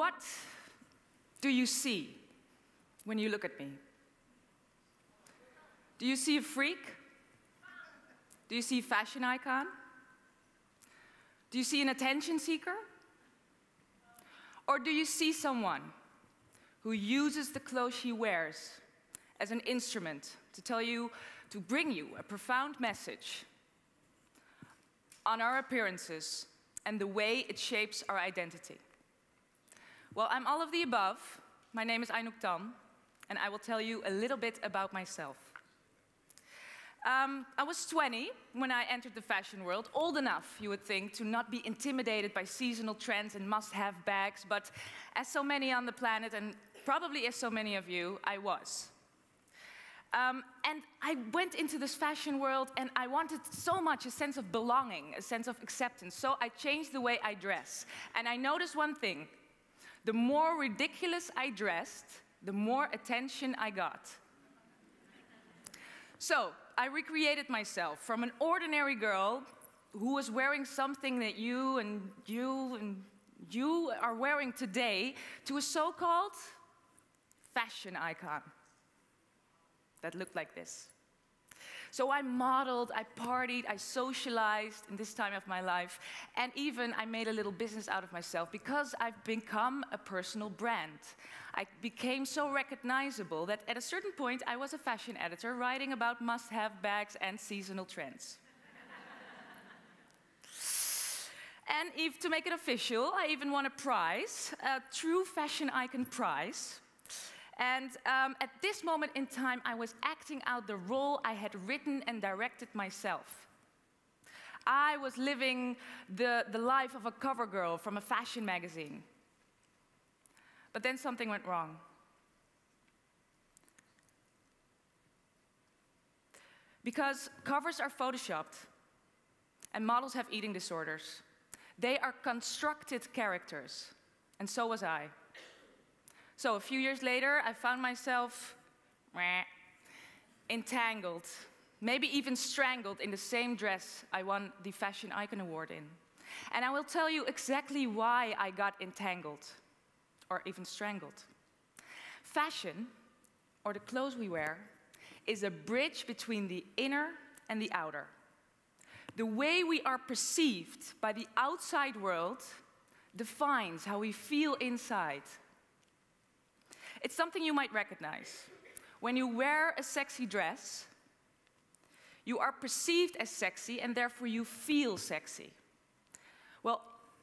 What do you see when you look at me? Do you see a freak? Do you see a fashion icon? Do you see an attention seeker? Or do you see someone who uses the clothes she wears as an instrument to bring you a profound message on our appearances and the way it shapes our identity? Well, I'm all of the above. My name is Aynouk Tan, and I will tell you a little bit about myself. I was 20 when I entered the fashion world, old enough, you would think, to not be intimidated by seasonal trends and must-have bags, but as so many on the planet, and probably as so many of you, I was. And I went into this fashion world, and I wanted so much a sense of belonging, a sense of acceptance, so I changed the way I dress. And I noticed one thing: the more ridiculous I dressed, the more attention I got. So I recreated myself from an ordinary girl who was wearing something that you are wearing today to a so-called fashion icon that looked like this. So I modeled, I partied, I socialized in this time of my life, and even I made a little business out of myself because I've become a personal brand. I became so recognizable that at a certain point I was a fashion editor writing about must-have bags and seasonal trends. And to make it official, I even won a prize, a true fashion icon prize. And at this moment in time, I was acting out the role I had written and directed myself. I was living the life of a cover girl from a fashion magazine. But then something went wrong. Because covers are photoshopped, and models have eating disorders. They are constructed characters, and so was I. So a few years later, I found myself entangled, maybe even strangled in the same dress I won the Fashion Icon Award in. And I will tell you exactly why I got entangled, or even strangled. Fashion, or the clothes we wear, is a bridge between the inner and the outer. The way we are perceived by the outside world defines how we feel inside. It's something you might recognize. When you wear a sexy dress, you are perceived as sexy, and therefore you feel sexy. Well,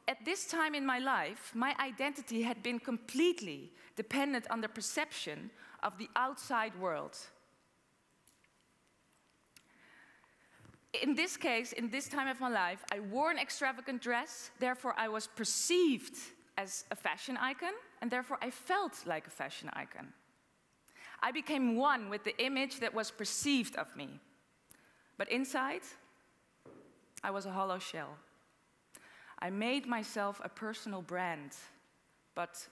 at this time in my life, my identity had been completely dependent on the perception of the outside world. In this case, in this time of my life, I wore an extravagant dress, therefore I was perceived as a fashion icon, and therefore I felt like a fashion icon. I became one with the image that was perceived of me. But inside, I was a hollow shell. I made myself a personal brand, but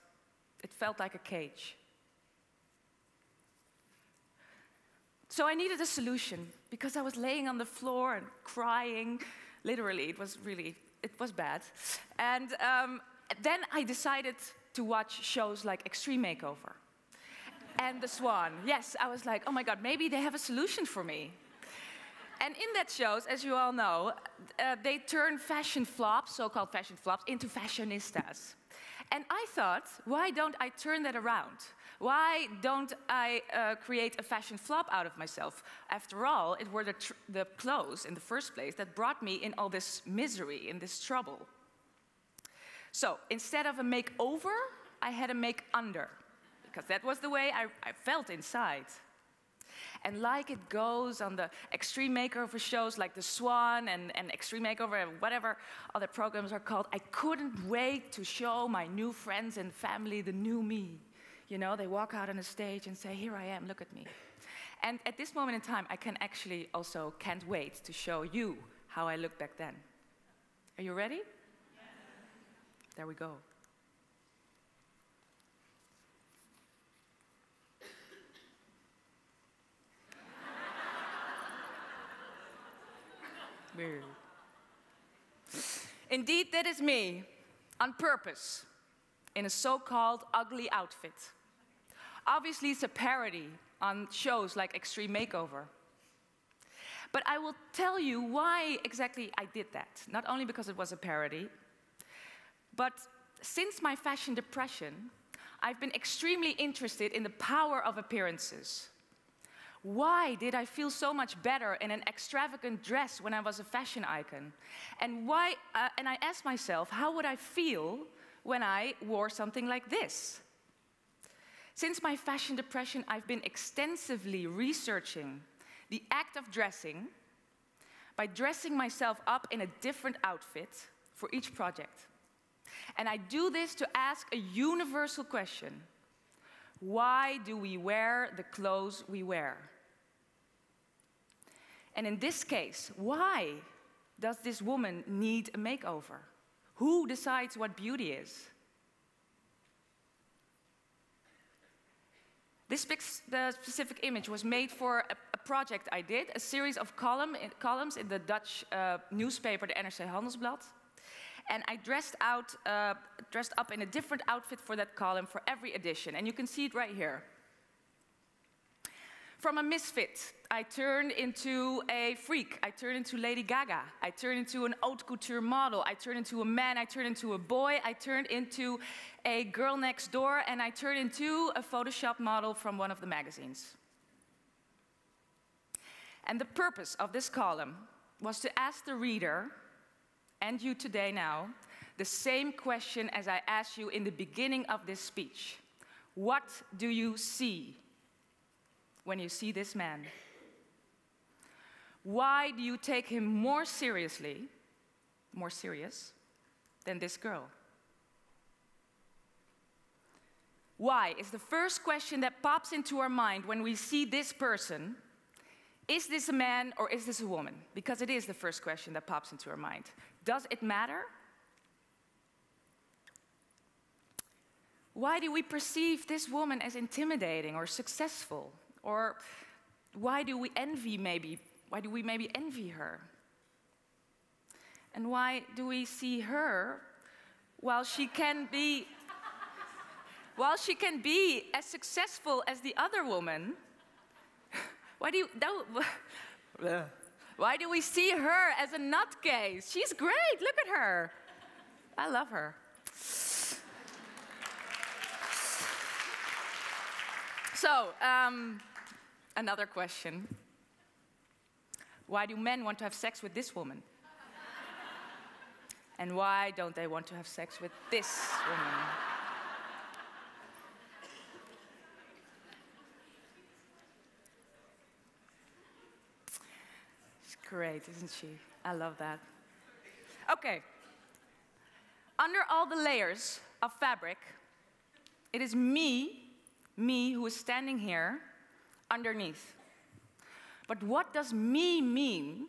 it felt like a cage. So I needed a solution, because I was laying on the floor and crying. Literally, it was bad. And then I decided to watch shows like Extreme Makeover and The Swan. Yes, I was like, oh my God, maybe they have a solution for me. And in that shows, as you all know, they turn fashion flops, so-called fashion flops, into fashionistas. And I thought, why don't I turn that around? Why don't I create a fashion flop out of myself? After all, it were the clothes in the first place that brought me in all this misery, in this trouble. So instead of a makeover, I had a make-under, because that was the way I felt inside. And like it goes on the Extreme Makeover shows like The Swan and Extreme Makeover and whatever other programs are called, I couldn't wait to show my new friends and family the new me. You know, they walk out on the stage and say, here I am, look at me. And at this moment in time, I can actually also can't wait to show you how I looked back then. Are you ready? Yes. There we go. Indeed, that is me, on purpose. in a so-called ugly outfit. Obviously, it's a parody on shows like Extreme Makeover. But I will tell you why exactly I did that. Not only because it was a parody, but since my fashion depression, I've been extremely interested in the power of appearances. Why did I feel so much better in an extravagant dress when I was a fashion icon? And I asked myself, how would I feel when I wore something like this? Since my fashion depression, I've been extensively researching the act of dressing by dressing myself up in a different outfit for each project. And I do this to ask a universal question. Why do we wear the clothes we wear? And in this case, why does this woman need a makeover? Who decides what beauty is? This specific image was made for a project I did, a series of columns in the Dutch newspaper, the NRC Handelsblad. And I dressed up in a different outfit for that column for every edition. And you can see it right here. From a misfit, I turned into a freak. I turned into Lady Gaga. I turned into an haute couture model. I turned into a man. I turned into a boy. I turned into a girl next door. And I turned into a Photoshop model from one of the magazines. And the purpose of this column was to ask the reader, and you today now, the same question as I asked you in the beginning of this speech. What do you see when you see this man? Why do you take him more serious than this girl? Why is the first question that pops into our mind when we see this person. Is this a man or is this a woman? Because it is the first question that pops into our mind. Does it matter? Why do we perceive this woman as intimidating or successful? Or why do we maybe envy her? And why do we see her while she can be as successful as the other woman? Why do we see her as a nutcase? She's great, look at her. I love her. So, another question. Why do men want to have sex with this woman? And why don't they want to have sex with this woman? Great, isn't she? I love that. Okay. Under all the layers of fabric, it is me who is standing here underneath. But what does me mean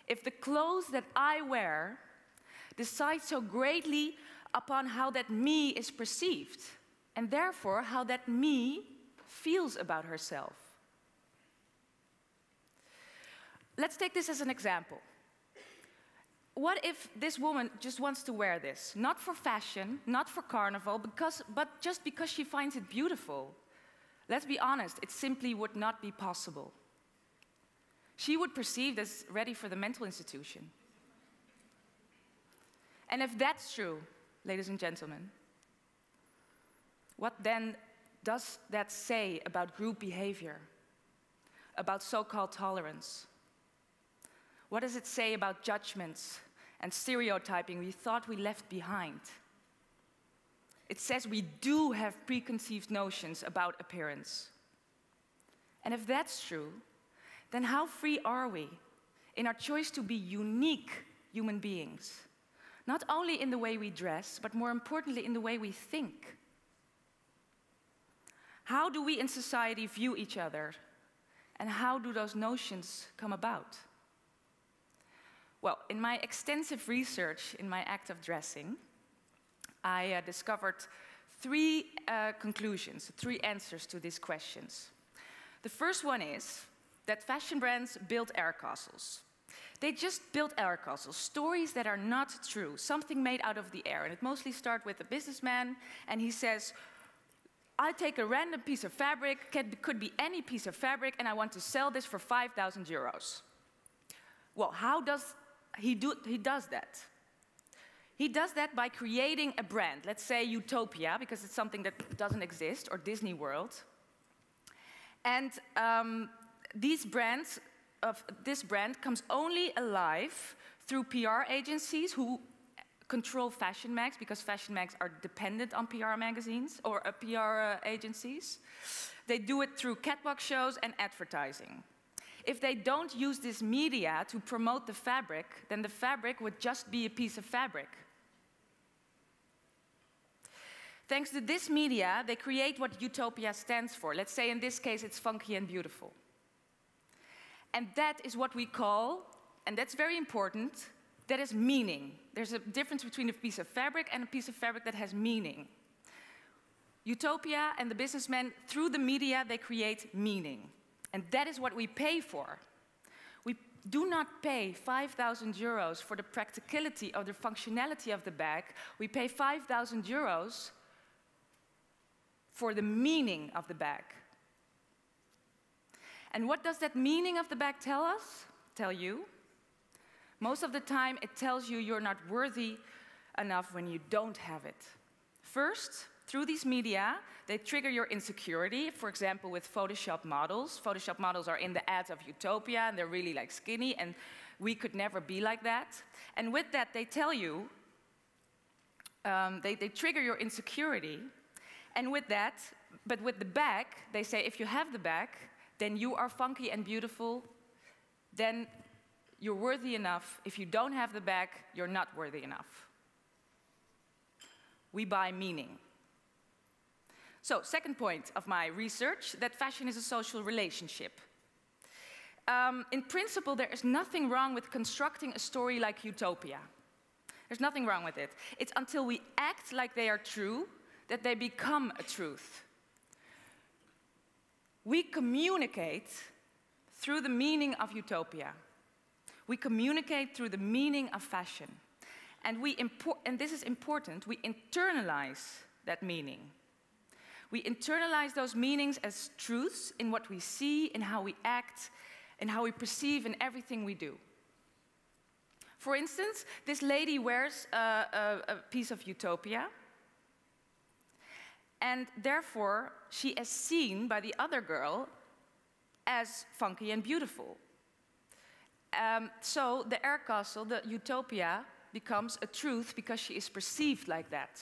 if the clothes that I wear decide so greatly upon how that me is perceived, and therefore how that me feels about herself? Let's take this as an example. What if this woman just wants to wear this? Not for fashion, not for carnival, but just because she finds it beautiful. Let's be honest, it simply would not be possible. She would perceive as ready for the mental institution. And if that's true, ladies and gentlemen, what then does that say about group behavior, about so-called tolerance? What does it say about judgments and stereotyping we thought we left behind? It says we do have preconceived notions about appearance. And if that's true, then how free are we in our choice to be unique human beings? Not only in the way we dress, but more importantly in the way we think. How do we in society view each other? And how do those notions come about? Well, in my extensive research in my act of dressing, I discovered three conclusions, three answers to these questions. The first one is that fashion brands build air castles. They just build air castles, stories that are not true, something made out of the air. And it mostly starts with a businessman, and he says, I take a random piece of fabric, could be any piece of fabric, and I want to sell this for 5,000 euros. Well, how does he does that? He does that by creating a brand, let's say Utopia, because it's something that doesn't exist, or Disney World. And this brand comes only alive through PR agencies who control fashion mags, because fashion mags are dependent on PR magazines or PR agencies. They do it through catwalk shows and advertising. If they don't use this media to promote the fabric, then the fabric would just be a piece of fabric. Thanks to this media, they create what Utopia stands for. Let's say in this case it's funky and beautiful. And that is what we call, and that's very important, that is meaning. There's a difference between a piece of fabric and a piece of fabric that has meaning. Utopia and the businessmen, through the media, they create meaning. And that is what we pay for. We do not pay 5,000 euros for the practicality or the functionality of the bag. We pay 5,000 euros for the meaning of the bag. And what does that meaning of the bag tell us? Tell you? Most of the time, it tells you you're not worthy enough when you don't have it. First, through these media, they trigger your insecurity, for example, with Photoshop models. Photoshop models are in the ads of Utopia, and they're really like skinny, and we could never be like that. And with that, they tell you, they trigger your insecurity. And with that, but with the bag, they say if you have the bag, then you are funky and beautiful, then you're worthy enough. If you don't have the bag, you're not worthy enough. We buy meaning. So, second point of my research, that fashion is a social relationship. In principle, there is nothing wrong with constructing a story like Utopia. There's nothing wrong with it. It's until we act like they are true that they become a truth. We communicate through the meaning of Utopia. We communicate through the meaning of fashion. And this is important, we internalize that meaning. We internalize those meanings as truths in what we see, in how we act, in how we perceive in everything we do. For instance, this lady wears a piece of Utopia, and therefore she is seen by the other girl as funky and beautiful. So the air castle, the Utopia, becomes a truth because she is perceived like that.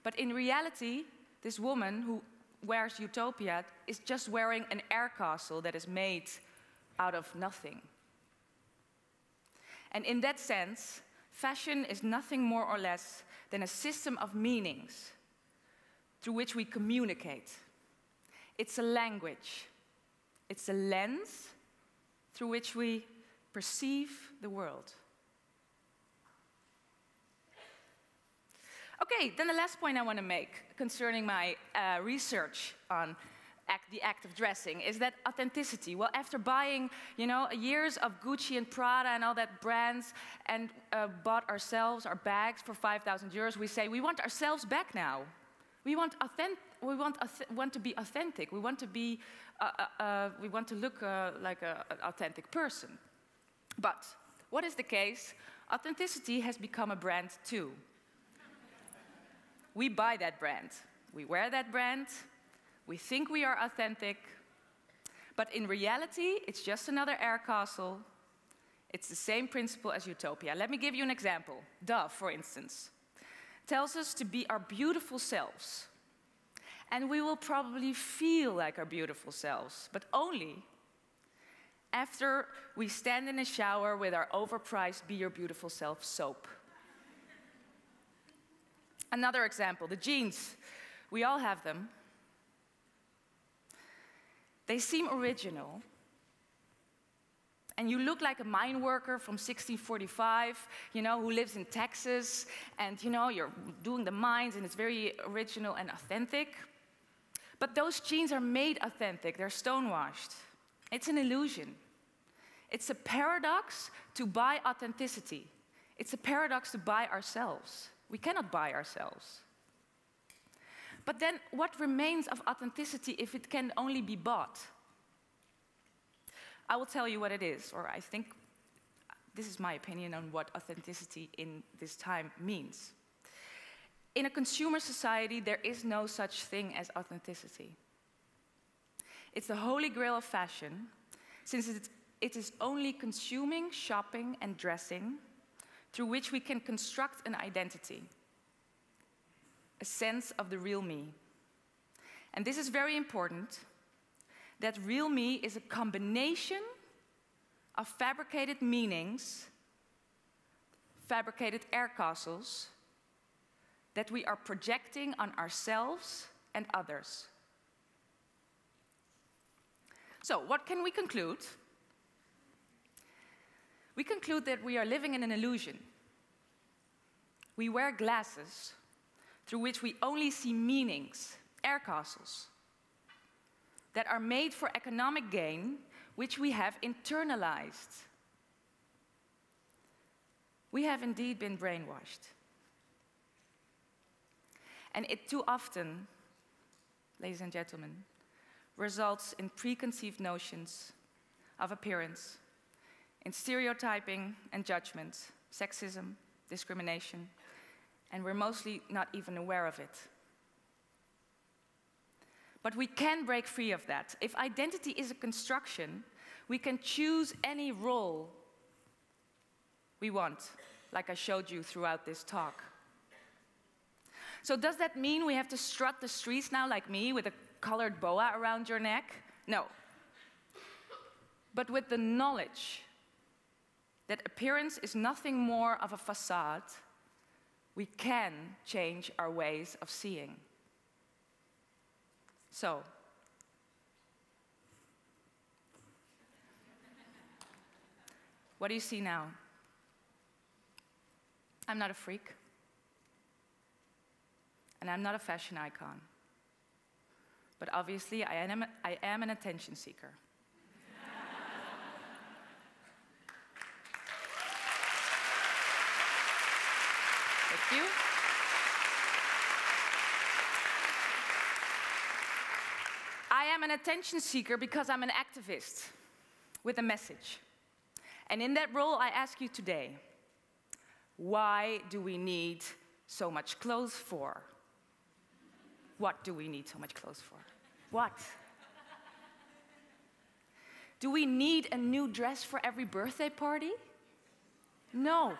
But in reality, this woman who wears Utopia is just wearing an air castle that is made out of nothing. And in that sense, fashion is nothing more or less than a system of meanings through which we communicate. It's a language. It's a lens through which we perceive the world. Okay, then the last point I want to make concerning my research on the act of dressing is that authenticity. Well, after buying, years of Gucci and Prada and all that brands, and bought ourselves our bags for 5,000 euros, we say we want ourselves back now. We want to be authentic. We want to be. We want to look like an authentic person. But what is the case? Authenticity has become a brand too. We buy that brand. We wear that brand. We think we are authentic. But in reality, it's just another air castle. It's the same principle as Utopia. Let me give you an example. Dove, for instance, tells us to be our beautiful selves. And we will probably feel like our beautiful selves, but only after we stand in a shower with our overpriced Be Your Beautiful Self soap. Another example, the jeans. We all have them. They seem original. And you look like a mine worker from 1645, who lives in Texas, and you're doing the mines, and it's very original and authentic. But those jeans are made authentic, they're stonewashed. It's an illusion. It's a paradox to buy authenticity. It's a paradox to buy ourselves. We cannot buy ourselves. But then what remains of authenticity if it can only be bought? I will tell you what it is, or I think this is my opinion on what authenticity in this time means. In a consumer society, there is no such thing as authenticity. It's the holy grail of fashion, since it is only consuming, shopping, and dressing through which we can construct an identity, a sense of the real me. And this is very important, that real me is a combination of fabricated meanings, fabricated air castles, that we are projecting on ourselves and others. So, what can we conclude? We conclude that we are living in an illusion. We wear glasses through which we only see meanings, air castles, that are made for economic gain, which we have internalized. We have indeed been brainwashed. And it too often, ladies and gentlemen, results in preconceived notions of appearance, in stereotyping and judgment, sexism, discrimination, and we're mostly not even aware of it. But we can break free of that. If identity is a construction, we can choose any role we want, like I showed you throughout this talk. So does that mean we have to strut the streets now like me with a colored boa around your neck? No. But with the knowledge that appearance is nothing more of a facade, we can change our ways of seeing. So, what do you see now? I'm not a freak. And I'm not a fashion icon. But obviously, I am an attention seeker. Thank you. I am an attention seeker because I'm an activist with a message. And in that role, I ask you today, why do we need so much clothes for? What do we need so much clothes for? What? Do we need a new dress for every birthday party? No.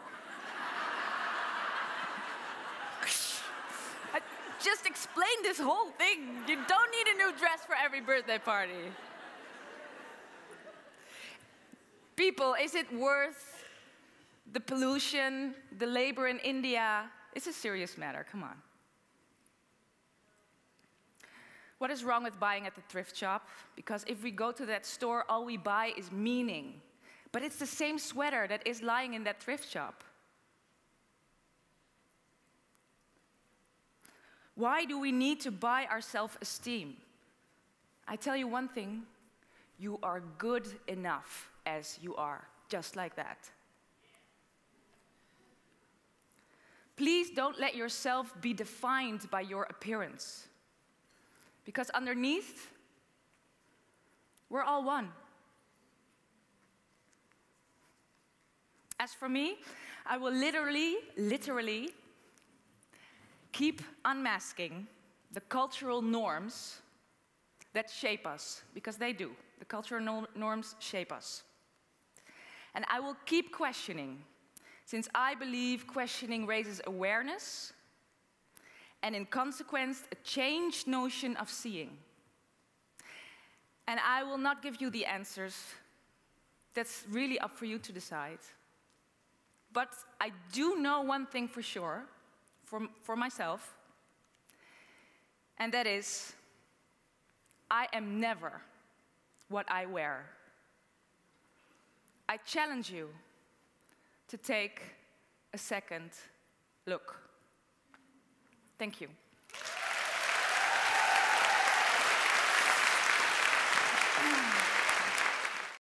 I just explained this whole thing. You don't need a new dress for every birthday party. People, is it worth the pollution, the labor in India? It's a serious matter, come on. What is wrong with buying at the thrift shop? Because if we go to that store, all we buy is meaning. But it's the same sweater that is lying in that thrift shop. Why do we need to buy our self-esteem? I tell you one thing, you are good enough as you are, just like that. Please don't let yourself be defined by your appearance. Because underneath, we're all one. As for me, I will literally keep unmasking the cultural norms that shape us, because they do. The cultural norms shape us. And I will keep questioning, since I believe questioning raises awareness, and in consequence, a changed notion of seeing. And I will not give you the answers. That's really up for you to decide. But I do know one thing for sure, for myself, and that is, I am never what I wear. I challenge you to take a second look. Thank you.